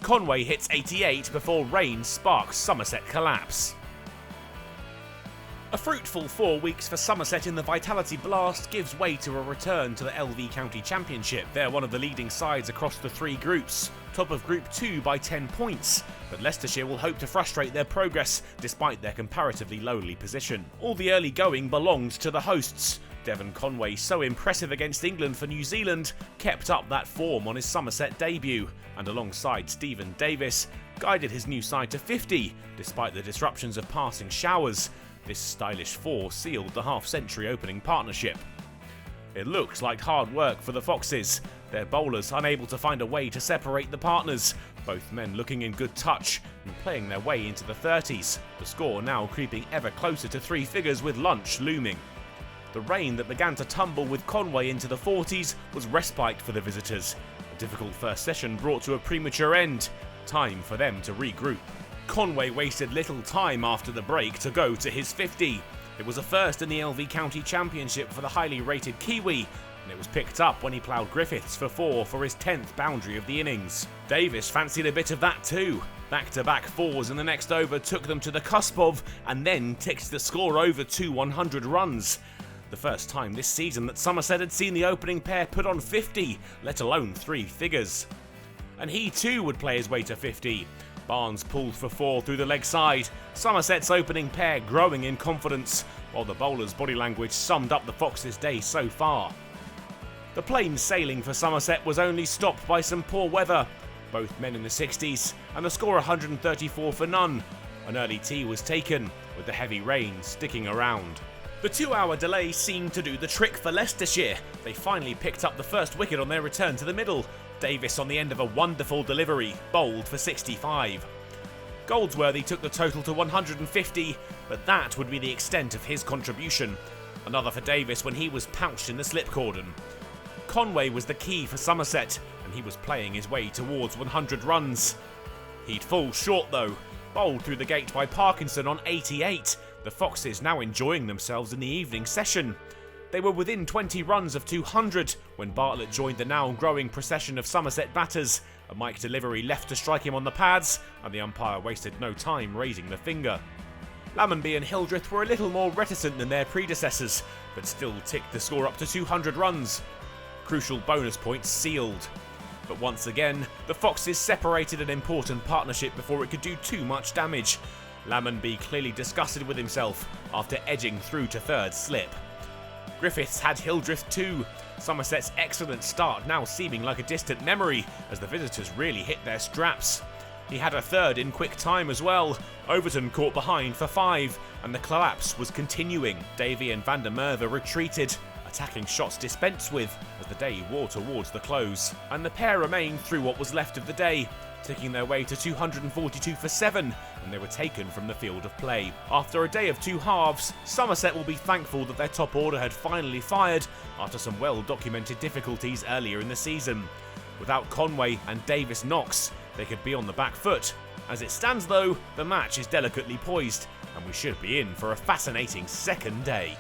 Conway hits 88 before rain sparks Somerset collapse. A fruitful 4 weeks for Somerset in the Vitality Blast gives way to a return to the LV County Championship. They're one of the leading sides across the 3 groups, top of Group 2 by 10 points, but Leicestershire will hope to frustrate their progress despite their comparatively lowly position. All the early going belonged to the hosts. Devon Conway, so impressive against England for New Zealand, kept up that form on his Somerset debut, and alongside Stephen Davis, guided his new side to 50, despite the disruptions of passing showers. This stylish 4 sealed the half-century opening partnership. It looks like hard work for the Foxes, their bowlers unable to find a way to separate the partners, both men looking in good touch and playing their way into the 30s, the score now creeping ever closer to 3 figures with lunch looming. The rain that began to tumble with Conway into the 40s was respite for the visitors. A difficult first session brought to a premature end. Time for them to regroup. Conway wasted little time after the break to go to his 50. It was a first in the LV County Championship for the highly rated Kiwi, and it was picked up when he ploughed Griffiths for 4 for his 10th boundary of the innings. Davis fancied a bit of that too. Back-to-back 4s in the next over took them to the cusp of, and then ticked the score over to 100 runs. The first time this season that Somerset had seen the opening pair put on 50, let alone 3 figures. And he too would play his way to 50. Barnes pulled for 4 through the leg side, Somerset's opening pair growing in confidence, while the bowler's body language summed up the Foxes' day so far. The plain sailing for Somerset was only stopped by some poor weather, both men in the 60s, and the score 134 for none. An early tea was taken, with the heavy rain sticking around. The 2-hour delay seemed to do the trick for Leicestershire. They finally picked up the first wicket on their return to the middle. Davis on the end of a wonderful delivery, bowled for 65. Goldsworthy took the total to 150, but that would be the extent of his contribution. Another for Davis when he was pouched in the slip cordon. Conway was the key for Somerset, and he was playing his way towards 100 runs. He'd fall short though, bowled through the gate by Parkinson on 88, the Foxes now enjoying themselves in the evening session. They were within 20 runs of 200 when Bartlett joined the now growing procession of Somerset batters. A mic delivery left to strike him on the pads, and the umpire wasted no time raising the finger. Lammonby and Hildreth were a little more reticent than their predecessors, but still ticked the score up to 200 runs. Crucial bonus points sealed. But once again, the Foxes separated an important partnership before it could do too much damage. Lammonby clearly disgusted with himself after edging through to third slip. Griffiths had Hildreth too, Somerset's excellent start now seeming like a distant memory as the visitors really hit their straps. He had a third in quick time as well. Overton caught behind for 5, and the collapse was continuing. Davey and Van der Merwe retreated, attacking shots dispensed with as the day wore towards the close, and the pair remained through what was left of the day, ticking their way to 242 for 7, and they were taken from the field of play. After a day of 2 halves, Somerset will be thankful that their top order had finally fired after some well-documented difficulties earlier in the season. Without Conway and Davis Knox, they could be on the back foot. As it stands though, the match is delicately poised, and we should be in for a fascinating second day.